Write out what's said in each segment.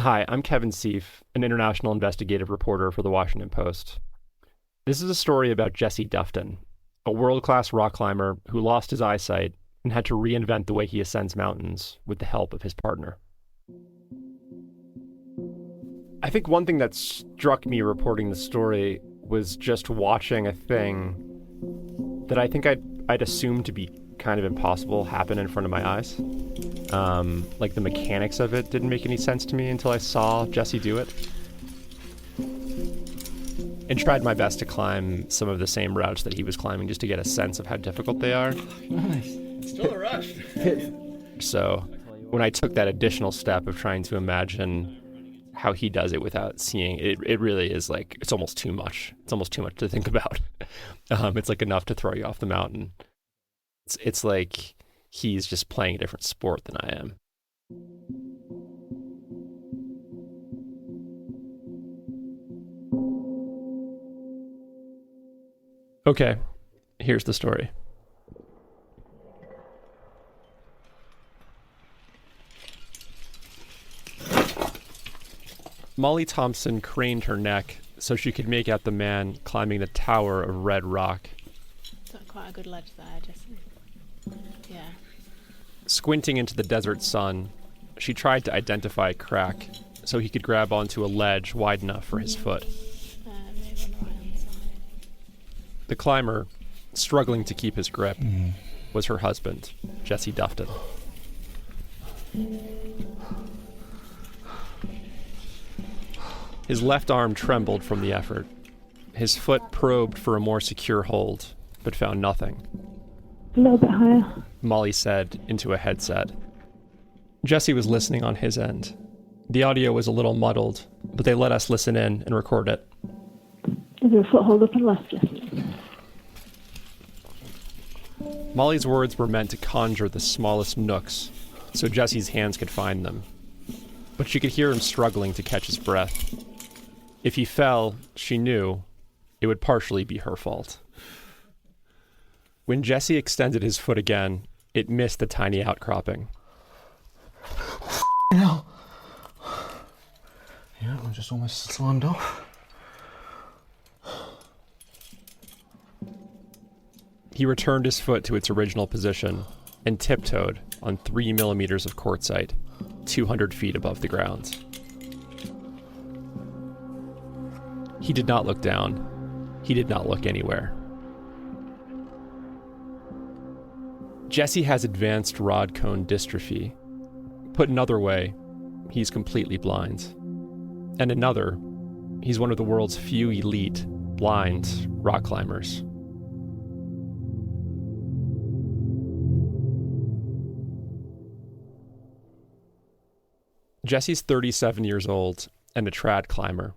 Hi, I'm Kevin Seif, an international investigative reporter for The Washington Post. This is a story about Jesse Dufton, a world-class rock climber who lost his eyesight and had to reinvent the way he ascends mountains with the help of his partner. I think one thing that struck me reporting the story was just watching a thing that I think I'd assumed to be kind of impossible happen in front of my eyes. Like the mechanics of it didn't make any sense to me until I saw Jesse do it. And tried my best to climb some of the same routes that he was climbing just to get a sense of how difficult they are. Nice. Still a rush. So when I took that additional step of trying to imagine how he does it without seeing it, it really is like, it's almost too much. It's almost too much to think about. It's like enough to throw you off the mountain. It's like he's just playing a different sport than I am. Okay, here's the story. Molly Thompson craned her neck so she could make out the man climbing the tower of red rock. Got quite a good ledge there, Jesse. Yeah. Squinting into the desert sun, she tried to identify a crack so he could grab onto a ledge wide enough for his foot. Maybe on the right-hand side. The climber, struggling to keep his grip, was her husband, Jesse Dufton. His left arm trembled from the effort. His foot probed for a more secure hold, but found nothing. A little bit higher. Molly said into a headset. Jesse was listening on his end. The audio was a little muddled, but they let us listen in and record it. Is there a foothold up and left, Jesse? Molly's words were meant to conjure the smallest nooks, so Jesse's hands could find them. But she could hear him struggling to catch his breath. If he fell, she knew, it would partially be her fault. When Jesse extended his foot again, it missed the tiny outcropping. Hell. Yeah, I just almost slimed off. He returned his foot to its original position and tiptoed on 3 millimeters of quartzite, 200 feet above the ground. He did not look down. He did not look anywhere. Jesse has advanced rod cone dystrophy. Put another way, he's completely blind. And another, he's one of the world's few elite, blind rock climbers. Jesse's 37 years old and a trad climber,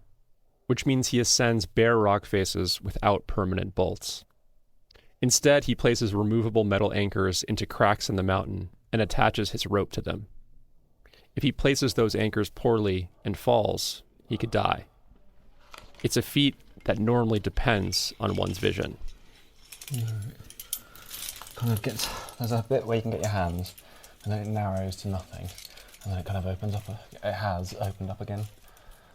which means he ascends bare rock faces without permanent bolts. Instead, he places removable metal anchors into cracks in the mountain and attaches his rope to them. If he places those anchors poorly and falls, he could die. It's a feat that normally depends on one's vision. Kind of gets, there's a bit where you can get your hands, and then it narrows to nothing, and then it kind of opens up. It has opened up again.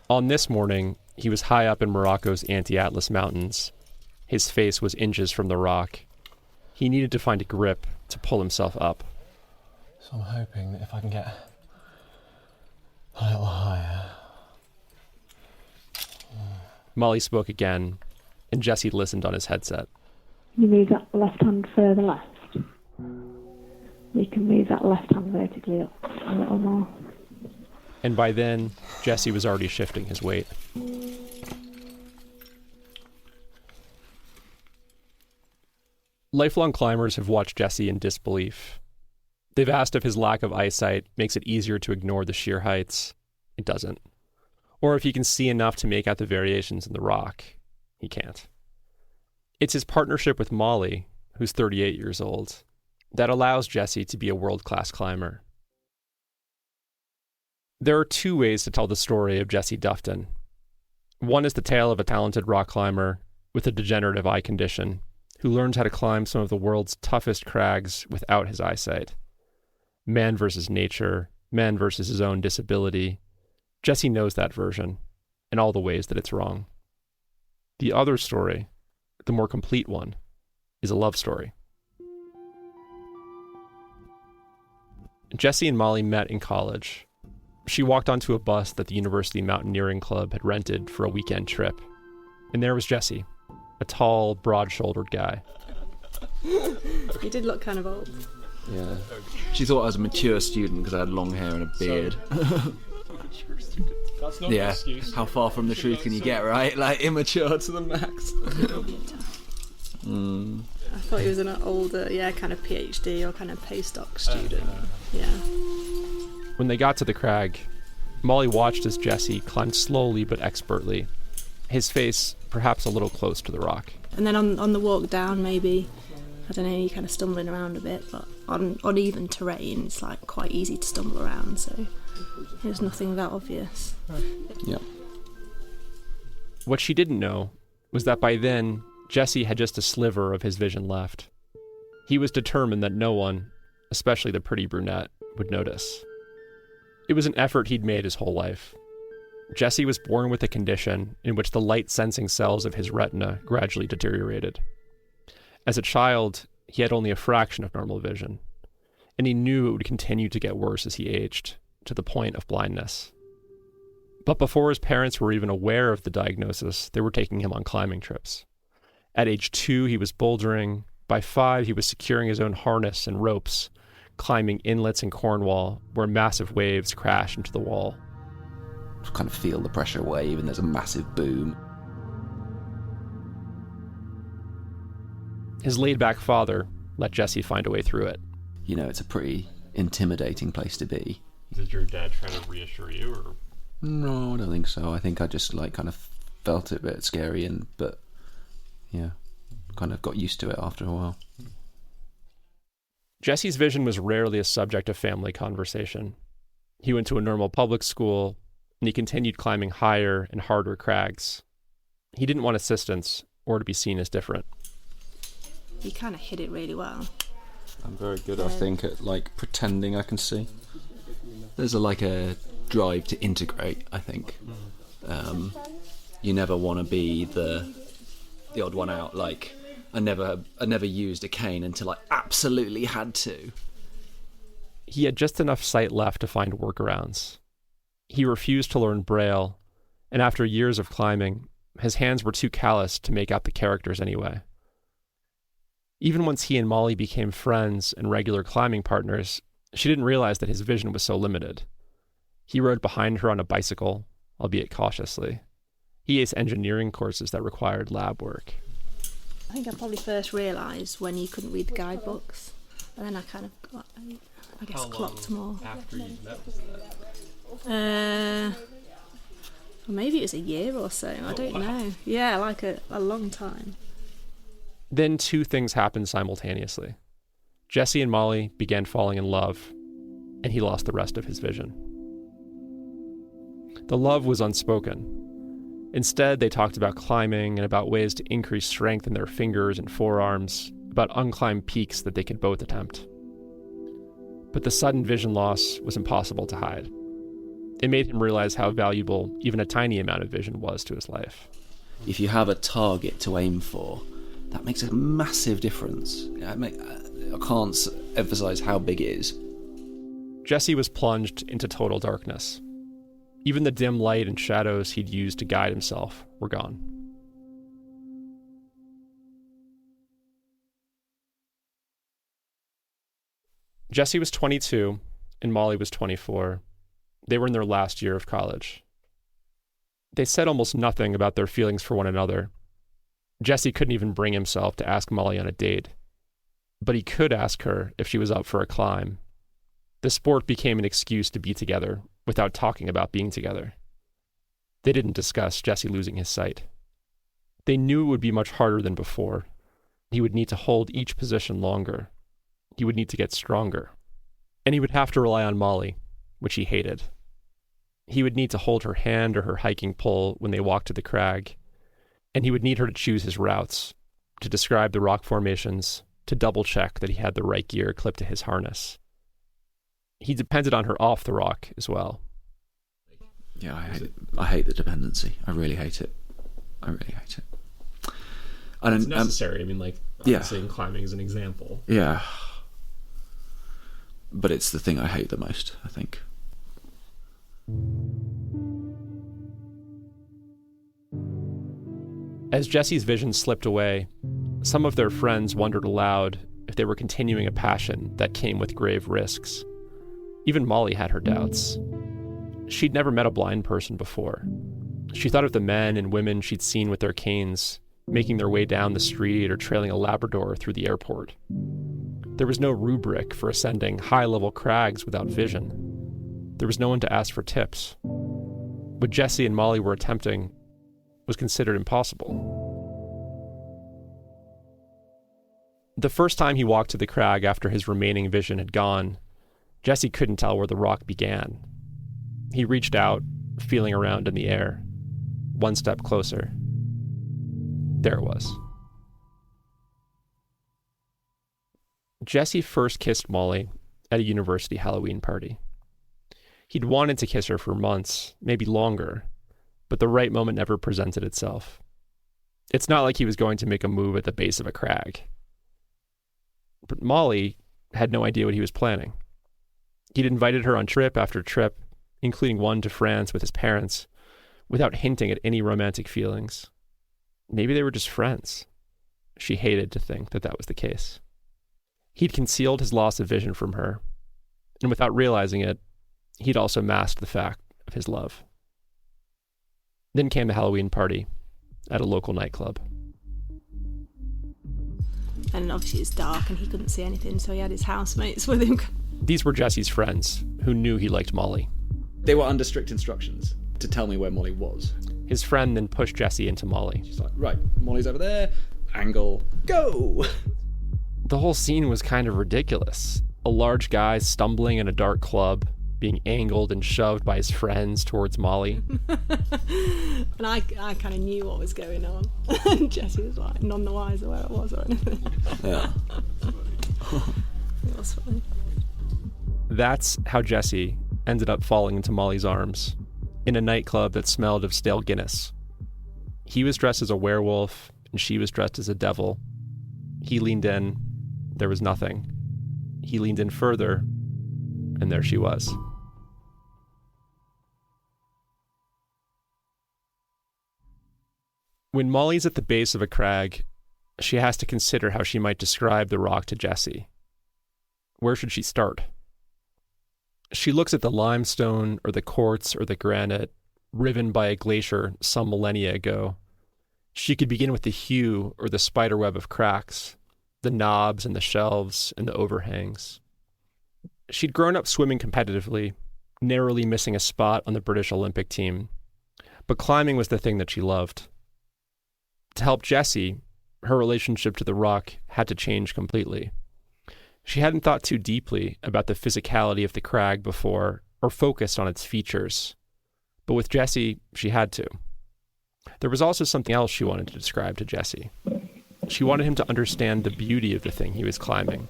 On this morning, he was high up in Morocco's Anti-Atlas Mountains. His face was inches from the rock. He needed to find a grip to pull himself up. So I'm hoping that if I can get a little higher. Molly spoke again, and Jesse listened on his headset. You move that left hand further left. You can move that left hand vertically up a little more. And by then, Jesse was already shifting his weight. Lifelong climbers have watched Jesse in disbelief. They've asked if his lack of eyesight makes it easier to ignore the sheer heights. It doesn't. Or if he can see enough to make out the variations in the rock. He can't. It's his partnership with Molly, who's 38 years old, that allows Jesse to be a world-class climber. There are two ways to tell the story of Jesse Dufton. One is the tale of a talented rock climber with a degenerative eye condition who learns how to climb some of the world's toughest crags without his eyesight. Man versus nature, man versus his own disability, Jesse knows that version and all the ways that it's wrong. The other story, the more complete one, is a love story. Jesse and Molly met in college. She walked onto a bus that the University Mountaineering Club had rented for a weekend trip. And there was Jesse, a tall, broad-shouldered guy. He did look kind of old. Yeah. She thought I was a mature student because I had long hair and a beard. That's not Yeah. an excuse. How far from the truth can you get, right? Like, immature to the max. I thought he was an older, kind of PhD or kind of postdoc student. Yeah. When they got to the crag, Molly watched as Jesse climbed slowly but expertly, his face perhaps a little close to the rock. And then on the walk down, maybe, I don't know, you're kind of stumbling around a bit, but on uneven terrain, it's like quite easy to stumble around, so it was nothing that obvious. Yeah. What she didn't know was that by then, Jesse had just a sliver of his vision left. He was determined that no one, especially the pretty brunette, would notice. It was an effort he'd made his whole life. Jesse was born with a condition in which the light-sensing cells of his retina gradually deteriorated. As a child, he had only a fraction of normal vision, and he knew it would continue to get worse as he aged, to the point of blindness. But before his parents were even aware of the diagnosis, they were taking him on climbing trips. At age 2, he was bouldering. By 5, he was securing his own harness and ropes, climbing inlets in Cornwall where massive waves crash into the wall. Kind of feel the pressure wave and there's a massive boom. His laid-back father let Jesse find a way through it. You know, it's a pretty intimidating place to be. Did your dad try to reassure you, or? No, I don't think so. I think I just kind of felt it a bit scary, but yeah, kind of got used to it after a while. Jesse's vision was rarely a subject of family conversation. He went to a normal public school, and he continued climbing higher and harder crags. He didn't want assistance or to be seen as different. He kind of hid it really well. I'm very good, I think, at pretending I can see. There's a drive to integrate, I think. You never want to be the odd one out. I never used a cane until I absolutely had to. He had just enough sight left to find workarounds. He refused to learn Braille, and after years of climbing, his hands were too calloused to make out the characters anyway. Even once he and Molly became friends and regular climbing partners, she didn't realize that his vision was so limited. He rode behind her on a bicycle, albeit cautiously. He aced engineering courses that required lab work. I think I probably first realised when you couldn't read the guidebooks, and then I kind of got, I guess, clocked more. After you met was that? Or maybe it was a year or so, I don't know. Yeah, a long time. Then 2 things happened simultaneously. Jesse and Molly began falling in love, and he lost the rest of his vision. The love was unspoken. Instead, they talked about climbing and about ways to increase strength in their fingers and forearms, about unclimbed peaks that they could both attempt. But the sudden vision loss was impossible to hide. It made him realize how valuable even a tiny amount of vision was to his life. If you have a target to aim for, that makes a massive difference. I can't emphasise how big it is. Jesse was plunged into total darkness. Even the dim light and shadows he'd used to guide himself were gone. Jesse was 22 and Molly was 24. They were in their last year of college. They said almost nothing about their feelings for one another. Jesse couldn't even bring himself to ask Molly on a date, but he could ask her if she was up for a climb. The sport became an excuse to be together without talking about being together. They didn't discuss Jesse losing his sight. They knew it would be much harder than before. He would need to hold each position longer. He would need to get stronger. And he would have to rely on Molly, which he hated. He would need to hold her hand or her hiking pole when they walked to the crag, and he would need her to choose his routes, to describe the rock formations, to double-check that he had the right gear clipped to his harness. He depended on her off the rock as well. Yeah, I hate the dependency. I really hate it. It's necessary. I mean, like, obviously in climbing is an example. Yeah. But it's the thing I hate the most, I think. As Jesse's vision slipped away, some of their friends wondered aloud if they were continuing a passion that came with grave risks. Even Molly had her doubts. She'd never met a blind person before. She thought of the men and women she'd seen with their canes, making their way down the street or trailing a Labrador through the airport. There was no rubric for ascending high-level crags without vision. There was no one to ask for tips. What Jesse and Molly were attempting was considered impossible. The first time he walked to the crag after his remaining vision had gone, Jesse couldn't tell where the rock began. He reached out, feeling around in the air. One step closer. There it was. Jesse first kissed Molly at a university Halloween party. He'd wanted to kiss her for months, maybe longer, but the right moment never presented itself. It's not like he was going to make a move at the base of a crag. But Molly had no idea what he was planning. He'd invited her on trip after trip, including one to France with his parents, without hinting at any romantic feelings. Maybe they were just friends. She hated to think that that was the case. He'd concealed his loss of vision from her, and without realizing it, he'd also masked the fact of his love. Then came the Halloween party at a local nightclub. And obviously it's dark and he couldn't see anything, so he had his housemates with him. These were Jesse's friends, who knew he liked Molly. They were under strict instructions to tell me where Molly was. His friend then pushed Jesse into Molly. She's like, right, Molly's over there, angle, go! The whole scene was kind of ridiculous. A large guy stumbling in a dark club, being angled and shoved by his friends towards Molly. And I kind of knew what was going on. And Jesse was like none the wiser where it was or anything. Yeah. It was funny. That's how Jesse ended up falling into Molly's arms, in a nightclub that smelled of stale Guinness. He was dressed as a werewolf, and she was dressed as a devil. He leaned in. There was nothing. He leaned in further, and there she was. When Molly's at the base of a crag, she has to consider how she might describe the rock to Jesse. Where should she start? She looks at the limestone or the quartz or the granite, riven by a glacier some millennia ago. She could begin with the hue or the spiderweb of cracks, the knobs and the shelves and the overhangs. She'd grown up swimming competitively, narrowly missing a spot on the British Olympic team, but climbing was the thing that she loved. To help Jesse, her relationship to the rock had to change completely. She hadn't thought too deeply about the physicality of the crag before, or focused on its features. But with Jesse, she had to. There was also something else she wanted to describe to Jesse. She wanted him to understand the beauty of the thing he was climbing.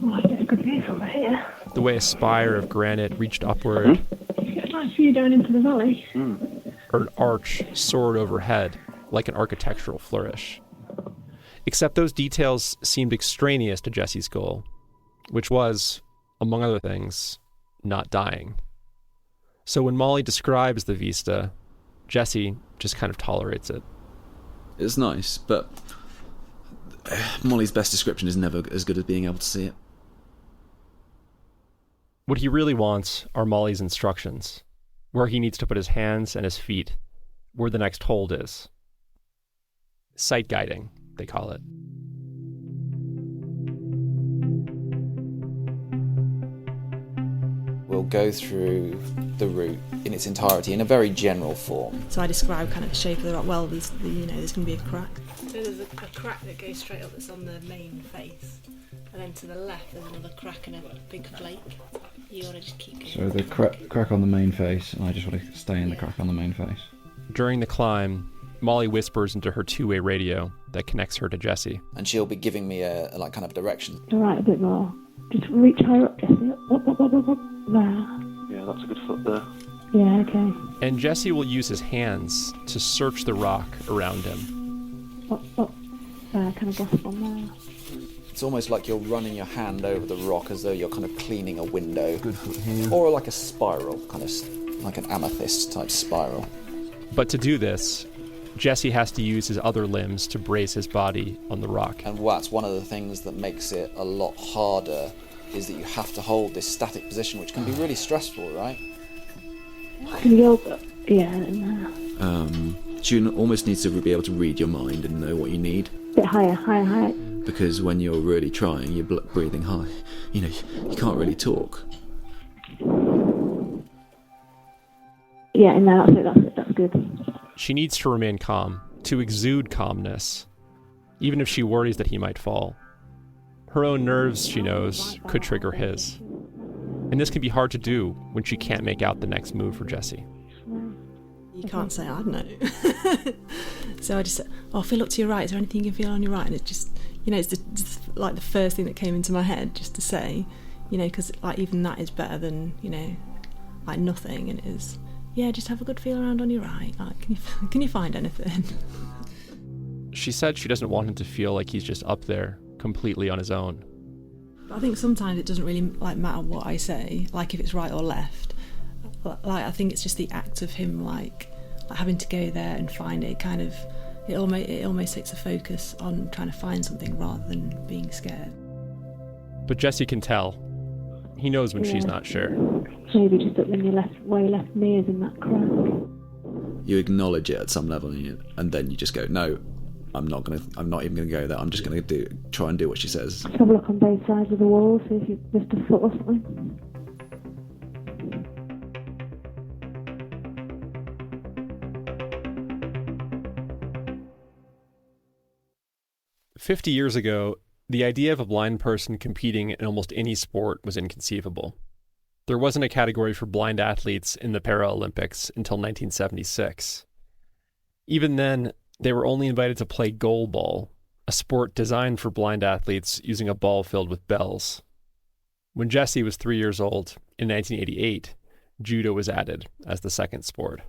Oh, I get a good view from here. The way a spire of granite reached upward, Get a nice view down into the valley. or an arch soared overhead like an architectural flourish. Except those details seemed extraneous to Jesse's goal, which was, among other things, not dying. So when Molly describes the vista, Jesse just kind of tolerates it. It's nice, but Molly's best description is never as good as being able to see it. What he really wants are Molly's instructions, where he needs to put his hands and his feet, where the next hold is. Sight guiding, they call it. We'll go through the route in its entirety in a very general form. So I describe kind of the shape of the rock. Well, there's going to be a crack. So there's a crack that goes straight up that's on the main face. And then to the left there's another crack and a big flake. You want to just keep going. So the crack on the main face, and I just want to stay in the crack on the main face. During the climb, Molly whispers into her two-way radio that connects her to Jesse. And she'll be giving me a like kind of direction. All right, a bit more. Just reach higher up, Jesse. Up. There. Yeah, that's a good foot there. Yeah, okay. And Jesse will use his hands to search the rock around him. Kind of gasp on there. It's almost like you're running your hand over the rock as though you're kind of cleaning a window. Good foot here. Or like a spiral, kind of like an amethyst type spiral. But to do this, Jesse has to use his other limbs to brace his body on the rock. And that's one of the things that makes it a lot harder, is that you have to hold this static position, which can be really stressful, right? Can you go? Yeah, no. June almost needs to be able to read your mind and know what you need. Bit higher. Because when you're really trying, you're breathing high. You know, you can't really talk. Yeah, no, that's good. She needs to remain calm, to exude calmness, even if she worries that he might fall. Her own nerves, she knows, could trigger his. And this can be hard to do when she can't make out the next move for Jesse. You can't say, I don't know. So I just said, feel up to your right. Is there anything you can feel on your right? And it just, it's just like the first thing that came into my head, just to say, because like even that is better than, like nothing. And it is, just have a good feel around on your right. Like, can you find anything? She said she doesn't want him to feel like he's just up there, completely on his own. I think sometimes it doesn't really matter what I say, like if it's right or left. Like I think it's just the act of him like having to go there and find it. Kind of, it almost takes a focus on trying to find something rather than being scared. But Jesse can tell. He knows when she's not sure. Maybe just that when you left knee is in that crack. You acknowledge it at some level, and then you just go, no, I'm not even gonna go there. I'm just gonna try and do what she says. Just have a look on both sides of the wall, see if you've missed a foot or something. 50 years ago, the idea of a blind person competing in almost any sport was inconceivable. There wasn't a category for blind athletes in the Paralympics until 1976. Even then, they were only invited to play goalball, a sport designed for blind athletes using a ball filled with bells. When Jesse was 3 years old, in 1988, judo was added as the second sport.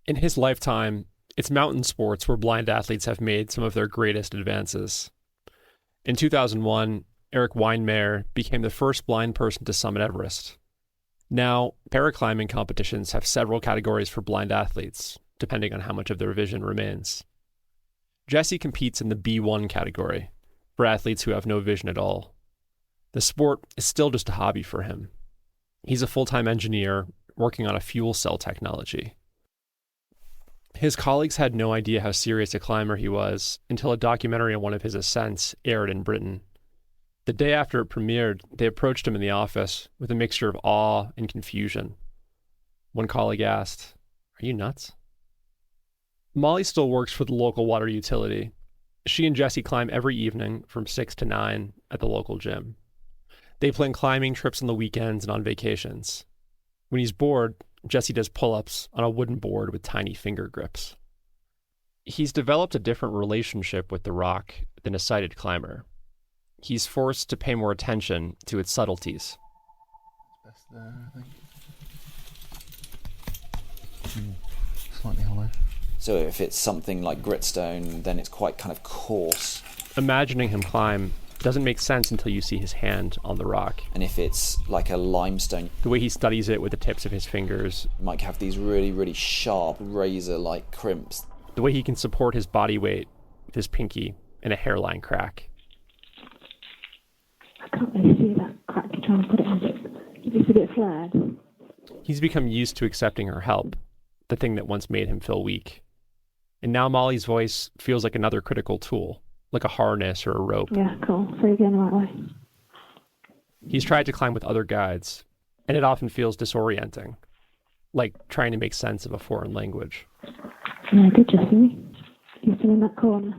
In his lifetime, it's mountain sports where blind athletes have made some of their greatest advances. In 2001, Eric Weinmeier became the first blind person to summit Everest. Now, paraclimbing competitions have several categories for blind athletes, depending on how much of their vision remains. Jesse competes in the B1 category, for athletes who have no vision at all. The sport is still just a hobby for him. He's a full-time engineer working on a fuel cell technology. His colleagues had no idea how serious a climber he was until a documentary on one of his ascents aired in Britain. The day after it premiered, they approached him in the office with a mixture of awe and confusion. One colleague asked, "Are you nuts?" Molly still works for the local water utility. She and Jesse climb every evening from 6 to 9 at the local gym. They plan climbing trips on the weekends and on vacations. When he's bored, Jesse does pull-ups on a wooden board with tiny finger grips. He's developed a different relationship with the rock than a sighted climber. He's forced to pay more attention to its subtleties. Best there, I think. Slightly hollow. So if it's something like gritstone, then it's quite kind of coarse. Imagining him climb doesn't make sense until you see his hand on the rock. And if it's like a limestone, The way he studies it with the tips of his fingers, you might have these really, really sharp razor-like crimps. the way he can support his body weight with his pinky in a hairline crack. I can't really see that crack you're trying to put it in, but it looks a bit flared. He's become used to accepting her help, the thing that once made him feel weak. And now Molly's voice feels like another critical tool, like a harness or a rope. Yeah, cool. So you're going the right way. He's tried to climb with other guides, and it often feels disorienting, like trying to make sense of a foreign language. Yeah, good, Jesse. You're still in that corner.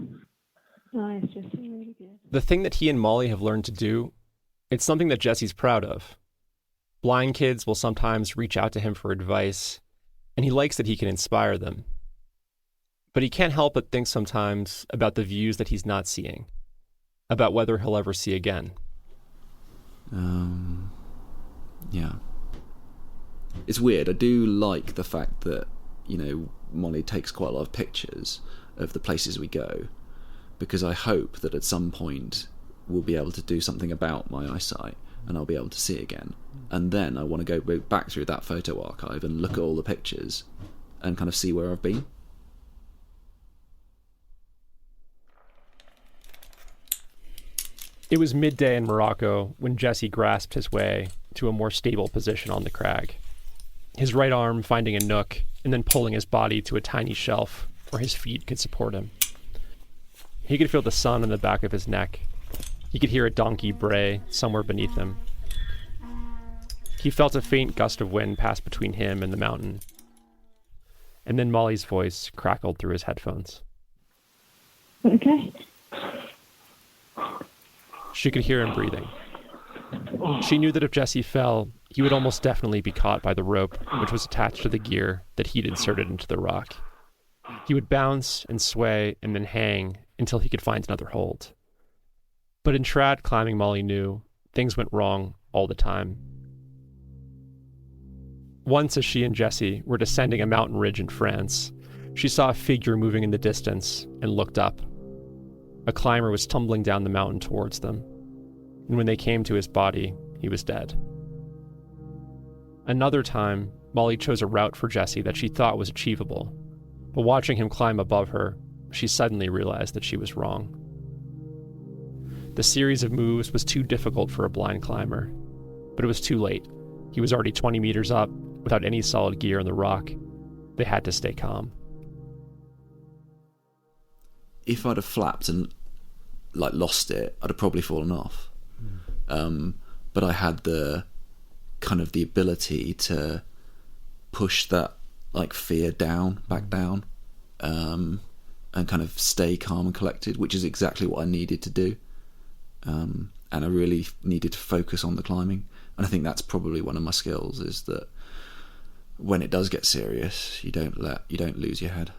Nice, Jesse. Really good. The thing that he and Molly have learned to do, it's something that Jesse's proud of. Blind kids will sometimes reach out to him for advice, and he likes that he can inspire them. But he can't help but think sometimes about the views that he's not seeing, about whether he'll ever see again. Yeah. it's weird. I do like the fact that, you know, Molly takes quite a lot of pictures of the places we go, because I hope that at some point we'll be able to do something about my eyesight and I'll be able to see again. And then I want to go back through that photo archive and look at all the pictures and kind of see where I've been. It was midday in Morocco when Jesse grasped his way to a more stable position on the crag, his right arm finding a nook and then pulling his body to a tiny shelf where his feet could support him. He could feel the sun on the back of his neck. He could hear a donkey bray somewhere beneath him. He felt a faint gust of wind pass between him and the mountain. And then Molly's voice crackled through his headphones. Okay. She could hear him breathing. She knew that if Jesse fell, he would almost definitely be caught by the rope which was attached to the gear that he'd inserted into the rock. He would bounce and sway and then hang until he could find another hold. But in trad climbing, Molly knew things went wrong all the time. Once, as she and Jesse were descending a mountain ridge in France, she saw a figure moving in the distance and looked up. A climber was tumbling down the mountain towards them, and when they came to his body, he was dead. Another time, Molly chose a route for Jesse that she thought was achievable, but watching him climb above her, she suddenly realized that she was wrong. The series of moves was too difficult for a blind climber, but it was too late. He was already 20 meters up, without any solid gear in the rock. They had to stay calm. If I'd have flapped and lost it, I'd have probably fallen off. But I had the kind of the ability to push that fear back down, and kind of stay calm and collected, which is exactly what I needed to do. And I really needed to focus on the climbing. And I think that's probably one of my skills, is that when it does get serious, you don't lose your head.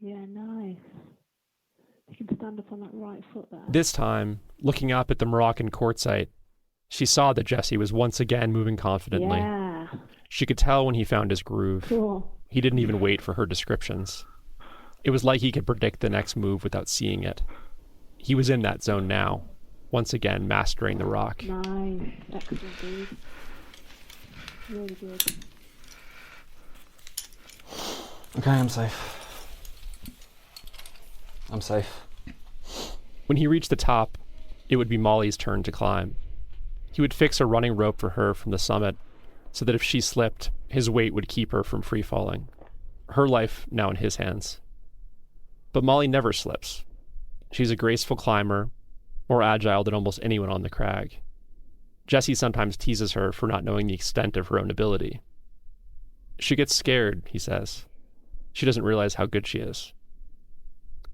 Yeah, nice. You can stand up on that right foot there. This time, looking up at the Moroccan quartzite, she saw that Jesse was once again moving confidently. Yeah. She could tell when he found his groove. Cool. He didn't even wait for her descriptions. It was like he could predict the next move without seeing it. He was in that zone now, once again mastering the rock. Nice. Excellent, dude. Really good. Okay, I'm safe. I'm safe. When he reached the top, it would be Molly's turn to climb. He would fix a running rope for her from the summit so that if she slipped, his weight would keep her from free falling. Her life now in his hands. But Molly never slips. She's a graceful climber, more agile than almost anyone on the crag. Jesse sometimes teases her for not knowing the extent of her own ability. She gets scared, he says. She doesn't realize how good she is.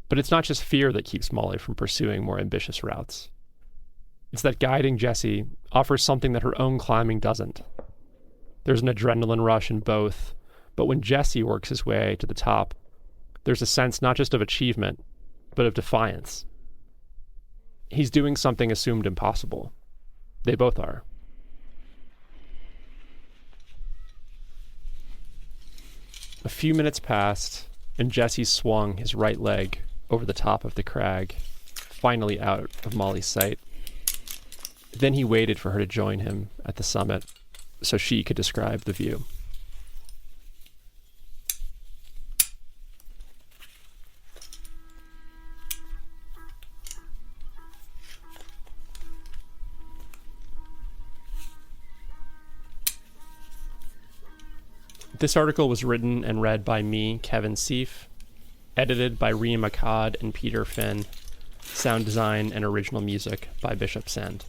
But it's not just fear that keeps Molly from pursuing more ambitious routes. It's that guiding Jesse offers something that her own climbing doesn't. There's an adrenaline rush in both, but when Jesse works his way to the top, there's a sense not just of achievement, but of defiance. He's doing something assumed impossible. They both are. A few minutes passed, and Jesse swung his right leg over the top of the crag, finally out of Molly's sight. Then he waited for her to join him at the summit so she could describe the view. This article was written and read by me, Kevin Seif, edited by Rhea McCod and Peter Finn, sound design and original music by Bishop Sand.